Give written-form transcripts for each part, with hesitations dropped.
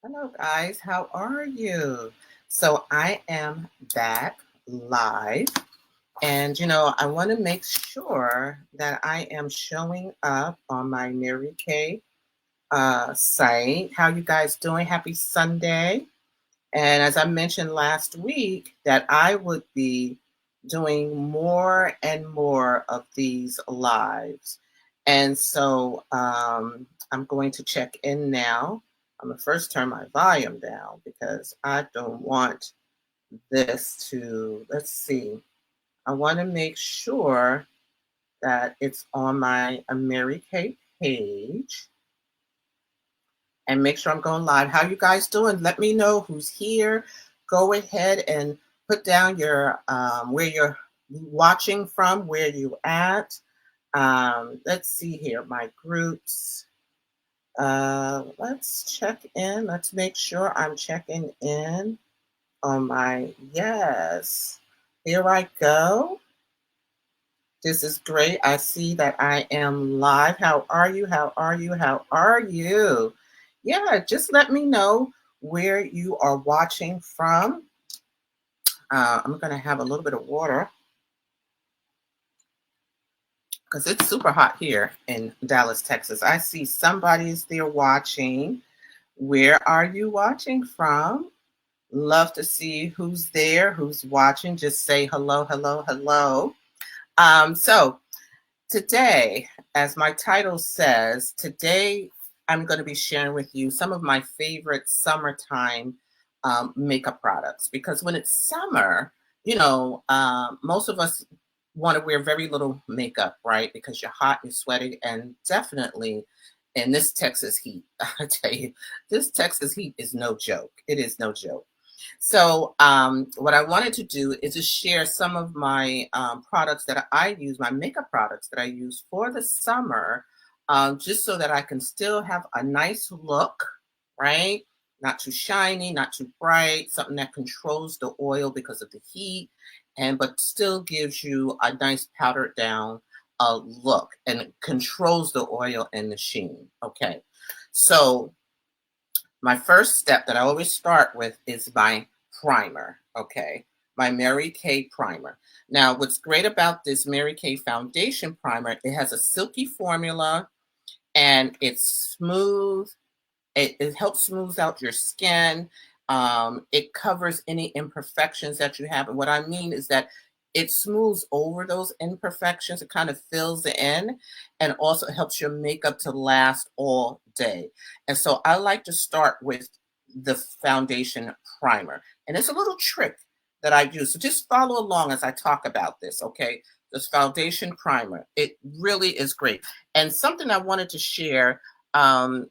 Hello, guys. How are you? So, I am back live, and I want to make sure that I am showing up on my Mary Kay site. How you guys doing? Happy Sunday. And as I mentioned last week, that I would be doing more and more of these lives. And so I'm going to check in now. I'm going to first turn my volume down because I don't want this to, let's see, I want to make sure that it's on my Mary Kay page and make sure I'm going live. How you guys doing? Let me know who's here. Go ahead and put down your where you're watching from, where you at. Let's see here, my groups. Let's check in. Let's make sure I'm checking in on my yes. Here I go. This is great. I see that I am live. How are you? How are you? How are you? Yeah, just let me know where you are watching from. I'm going to have a little bit of water because it's super hot here in Dallas, Texas. I see somebody's there watching. Where are you watching from? Love to see who's there, who's watching. Just say hello, hello, hello. So today, as my title says, today I'm going to be sharing with you some of my favorite summertime makeup products. Because when it's summer, most of us want to wear very little makeup, right? Because you're hot, you're sweaty, and definitely in this Texas heat, I tell you, this Texas heat is no joke. It is no joke. So what I wanted to do is just share some of my products that I use, my makeup products that I use for the summer, just so that I can still have a nice look, right? Not too shiny, not too bright, something that controls the oil because of the heat, and but still gives you a nice powdered down look and controls the oil and the sheen. Okay, so my first step that I always start with is my primer, okay? My Mary Kay primer. Now, what's great about this Mary Kay foundation primer, it has a silky formula and it's smooth. It helps smooth out your skin. It covers any imperfections that you have. And what I mean is that it smooths over those imperfections. It kind of fills it in and also helps your makeup to last all day. And so I like to start with the foundation primer. And it's a little trick that I use. So just follow along as I talk about this, okay? This foundation primer. It really is great. And something I wanted to share,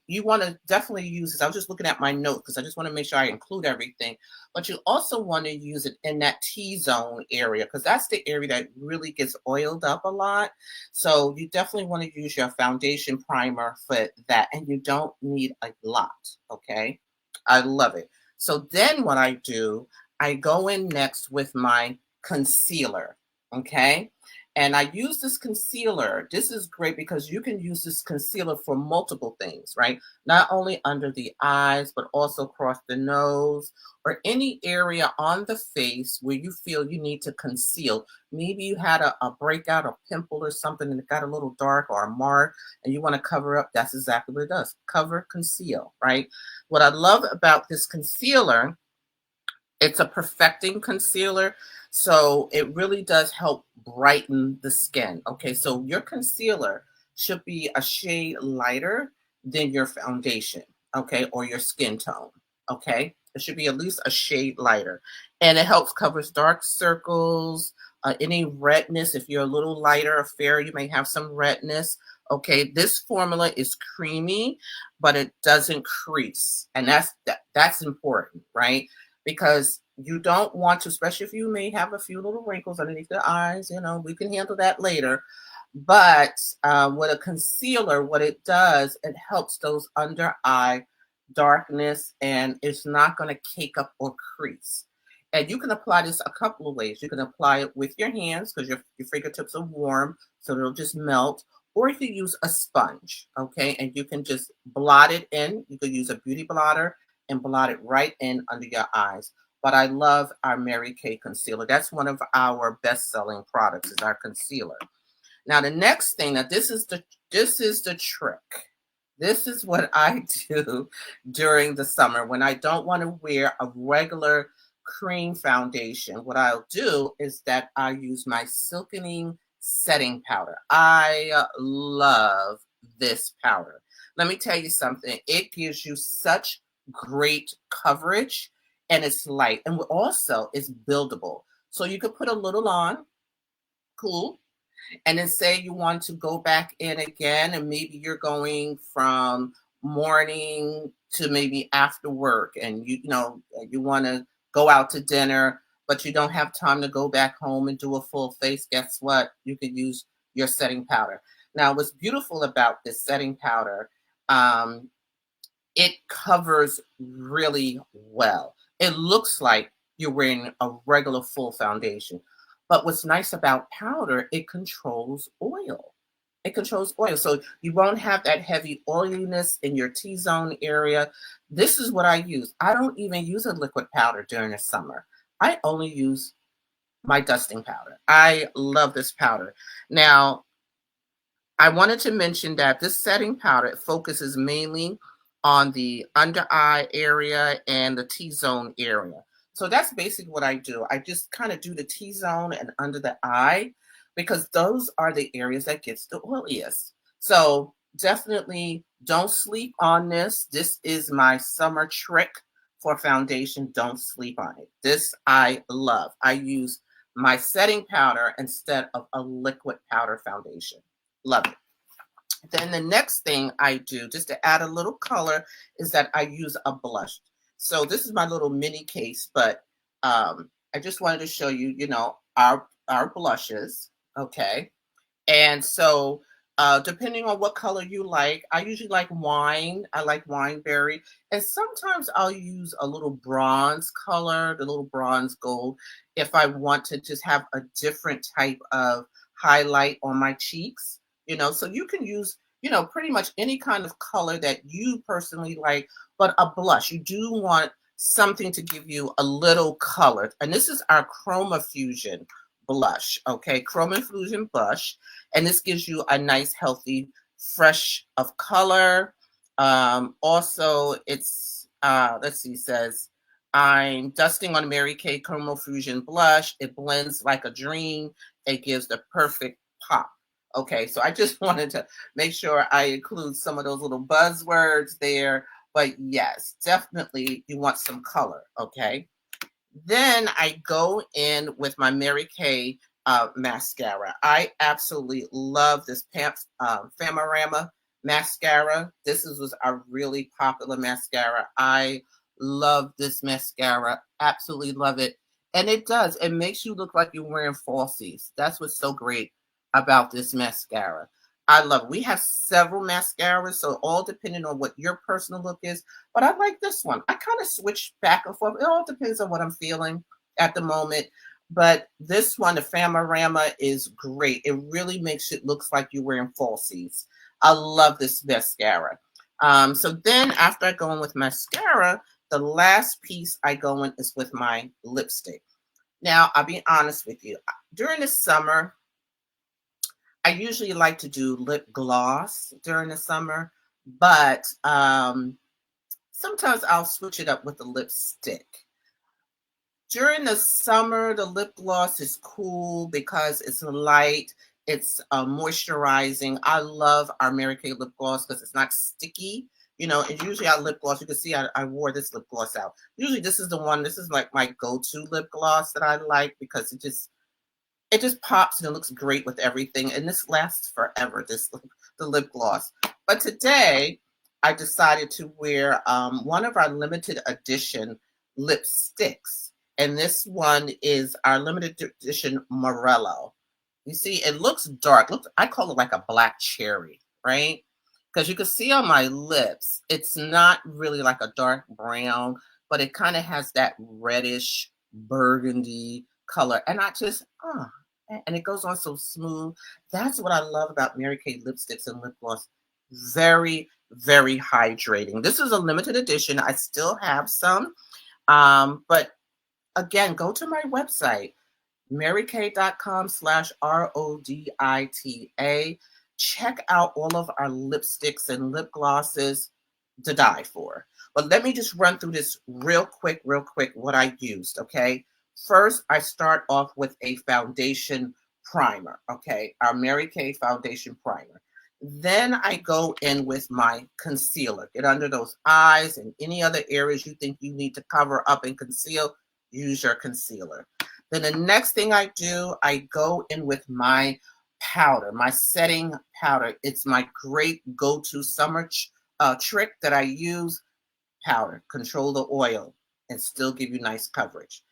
you want to definitely use this. I was just looking at my notes because I just want to make sure I include everything. But you also want to use it in that T-zone area because that's the area that really gets oiled up a lot. So you definitely want to use your foundation primer for that. And you don't need a lot, okay? I love it. So then what I do, I go in next with my concealer, okay? And I use this concealer. This is great because you can use this concealer for multiple things, right? Not only under the eyes, but also across the nose or any area on the face where you feel you need to conceal. Maybe you had a breakout, a pimple or something, and it got a little dark or a mark, and you want to cover up. That's exactly what it does. Cover, conceal, right? What I love about this concealer, it's a perfecting concealer, so it really does help brighten the skin. Okay, so your concealer should be a shade lighter than your foundation, okay, or your skin tone, okay? It should be at least a shade lighter. And it helps covers dark circles, any redness. If you're a little lighter or fair, you may have some redness. Okay, this formula is creamy, but it doesn't crease. And that's important, right? Because you don't want to, especially if you may have a few little wrinkles underneath the eyes, we can handle that later. But with a concealer, what it does, it helps those under eye darkness and it's not going to cake up or crease. And you can apply this a couple of ways. You can apply it with your hands because your fingertips are warm, so it'll just melt. Or you can use a sponge, okay? And you can just blot it in. You could use a beauty blotter and blot it right in under your eyes. But I love our Mary Kay concealer. That's one of our best-selling products, is our concealer. Now the next thing, now this is the trick. This is what I do during the summer when I don't want to wear a regular cream foundation. What I'll do is that I use my silkening setting powder. I love this powder. Let me tell you something. It gives you such great coverage, and it's light, and also it's buildable. So you could put a little on, cool, and then say you want to go back in again, and maybe you're going from morning to maybe after work, and you want to go out to dinner, but you don't have time to go back home and do a full face. Guess what? You can use your setting powder. Now, what's beautiful about this setting powder, um, it covers really well. It looks like you're wearing a regular full foundation. But what's nice about powder, it controls oil. It controls oil. So you won't have that heavy oiliness in your T-zone area. This is what I use. I don't even use a liquid powder during the summer. I only use my dusting powder. I love this powder. Now, I wanted to mention that this setting powder, it focuses mainly on the under eye area and the T-zone area. So that's basically what I do. I just kind of do the T-zone and under the eye because those are the areas that gets the oiliest. So definitely don't sleep on this. This is my summer trick for foundation. Don't sleep on it. This I love. I use my setting powder instead of a liquid powder foundation. Love it. Then the next thing I do, just to add a little color, is that I use a blush. So this is my little mini case, but I just wanted to show you, our blushes, okay? And so depending on what color you like, I usually like wine. I like wineberry. And sometimes I'll use a little bronze color, the little bronze gold, if I want to just have a different type of highlight on my cheeks. So you can use, pretty much any kind of color that you personally like, but a blush, you do want something to give you a little color. And this is our Chromafusion blush, okay? Chromafusion blush. And this gives you a nice, healthy, fresh of color. Also, it's, let's see, says, I'm dusting on Mary Kay Chromafusion blush. It blends like a dream. It gives the perfect pop. Okay, so I just wanted to make sure I include some of those little buzzwords there. But yes, definitely you want some color, okay? Then I go in with my Mary Kay mascara. I absolutely love this Famarama mascara. Was a really popular mascara. I love this mascara. Absolutely love it. And it does. It makes you look like you're wearing falsies. That's what's so great about this mascara. I love it. We have several mascaras, so all depending on what your personal look is. But I like this one. I kind of switch back and forth. It all depends on what I'm feeling at the moment. But this one, the Famarama, is great. It really makes it look like you're wearing falsies. I love this mascara. So then after I go in with mascara, the last piece I go in is with my lipstick. Now, I'll be honest with you. During the summer, I usually like to do lip gloss during the summer, but sometimes I'll switch it up with the lipstick. During the summer, the lip gloss is cool because it's light, it's moisturizing. I love our Mary Kay lip gloss because it's not sticky. And usually our lip gloss, you can see I wore this lip gloss out. Usually this is like my go-to lip gloss that I like because it just pops and it looks great with everything. And this lasts forever, the lip gloss. But today I decided to wear one of our limited edition lipsticks. And this one is our limited edition Murillo. You see, it looks dark. I call it like a black cherry, right? Because you can see on my lips, it's not really like a dark brown, but it kind of has that reddish burgundy color. And and it goes on so smooth. That's what I love about Mary Kay lipsticks and lip gloss. Very, very hydrating. This is a limited edition. I still have some. But again, go to my website, marykay.com/RODITA. Check out all of our lipsticks and lip glosses to die for. But let me just run through this real quick, what I used, okay? First, I start off with a foundation primer, okay? Our Mary Kay foundation primer. Then I go in with my concealer. Get under those eyes and any other areas you think you need to cover up and conceal, use your concealer. Then the next thing I do, I go in with my powder, my setting powder. It's my great go-to summer trick that I use. Powder, control the oil and still give you nice coverage.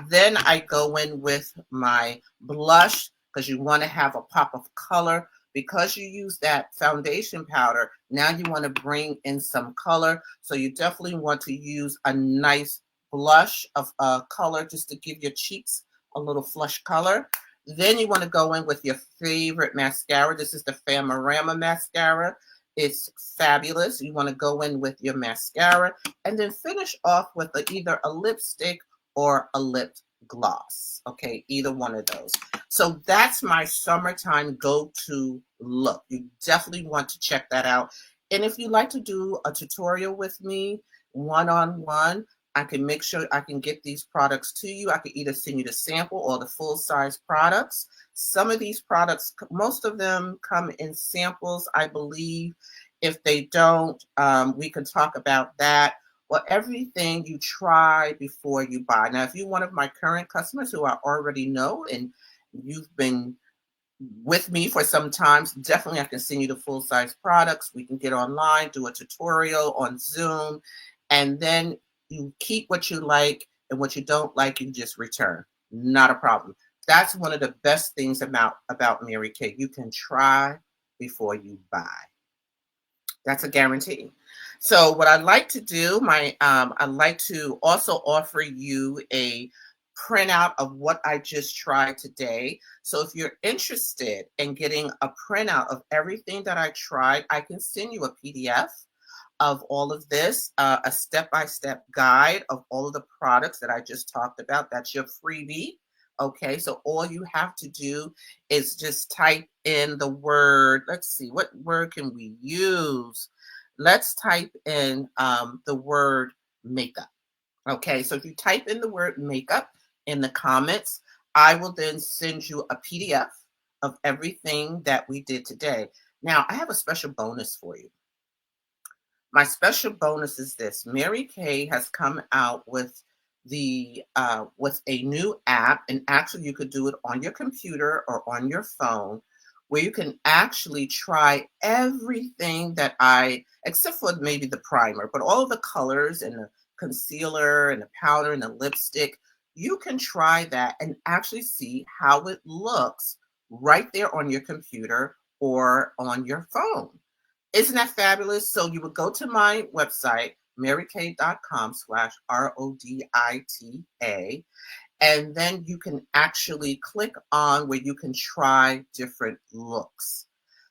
Then I go in with my blush because you want to have a pop of color. Because you use that foundation powder, now you want to bring in some color. So you definitely want to use a nice blush of color just to give your cheeks a little flush color. Then you want to go in with your favorite mascara. This is the Famarama mascara. It's fabulous. You want to go in with your mascara and then finish off with either a lipstick or a lip gloss. Okay, either one of those. So that's my summertime go-to look. You definitely want to check that out. And if you'd like to do a tutorial with me, one-on-one, I can make sure I can get these products to you. I can either send you the sample or the full-size products. Some of these products, most of them come in samples, I believe. If they don't, we can talk about that. Well, everything you try before you buy. Now, if you're one of my current customers who I already know and you've been with me for some time, definitely I can send you the full-size products. We can get online, do a tutorial on Zoom, and then you keep what you like and what you don't like, you just return. Not a problem. That's one of the best things about Mary Kay. You can try before you buy. That's a guarantee. So what I'd like to do, I'd like to also offer you a printout of what I just tried today. So if you're interested in getting a printout of everything that I tried, I can send you a PDF of all of this, a step-by-step guide of all of the products that I just talked about. That's your freebie. Okay, so all you have to do is just type in the word. Let's see, what word can we use? Let's type in the word makeup. Okay, so if you type in the word makeup in the comments, I will then send you a PDF of everything that we did today. Now, I have a special bonus for you. My special bonus is this. Mary Kay has come out with with a new app, and actually you could do it on your computer or on your phone, where you can actually try everything that except for maybe the primer, but all of the colors and the concealer and the powder and the lipstick, you can try that and actually see how it looks right there on your computer or on your phone. Isn't that fabulous? So you would go to my website, marykay.com/RODITA, and then you can actually click on where you can try different looks.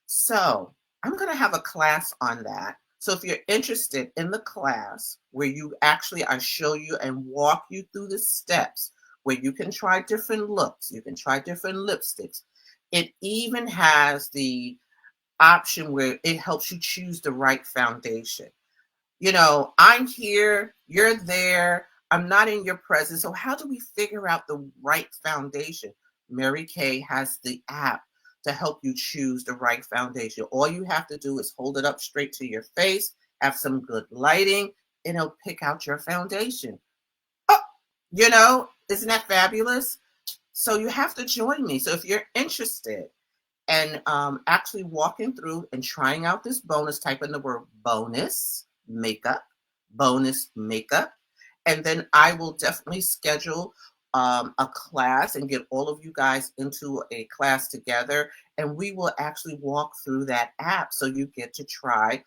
So I'm going to have a class on that. So if you're interested in the class where I show you and walk you through the steps where you can try different looks, you can try different lipsticks. It even has the option where it helps you choose the right foundation. I'm here, you're there, I'm not in your presence. So how do we figure out the right foundation? Mary Kay has the app to help you choose the right foundation. All you have to do is hold it up straight to your face, have some good lighting, and it'll pick out your foundation. Oh, isn't that fabulous? So you have to join me. So if you're interested, and actually walking through and trying out this bonus, type in the word bonus makeup, and then I will definitely schedule a class and get all of you guys into a class together, and we will actually walk through that app so you get to try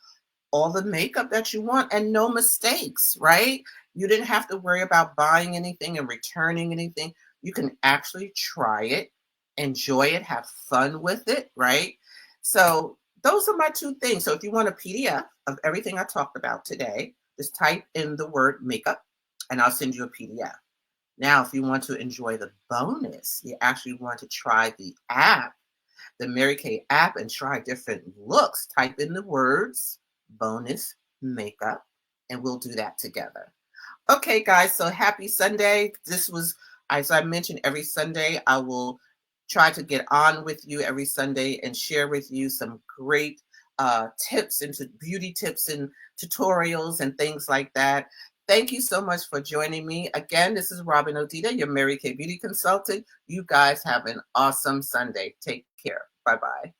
all the makeup that you want and no mistakes, right? You didn't have to worry about buying anything and returning anything. You can actually try it, enjoy it, have fun with it, right? So those are my two things. So if you want a PDF of everything I talked about today, just type in the word makeup and I'll send you a PDF. Now, if you want to enjoy the bonus, you actually want to try the app, the Mary Kay app, and try different looks, type in the words bonus makeup, and we'll do that together. Okay, guys, so happy Sunday. This was, as I mentioned, every Sunday, I will try to get on with you every Sunday and share with you some great tips and beauty tips and tutorials and things like that. Thank you so much for joining me. Again, this is Robin Odita, your Mary Kay Beauty Consultant. You guys have an awesome Sunday. Take care. Bye-bye.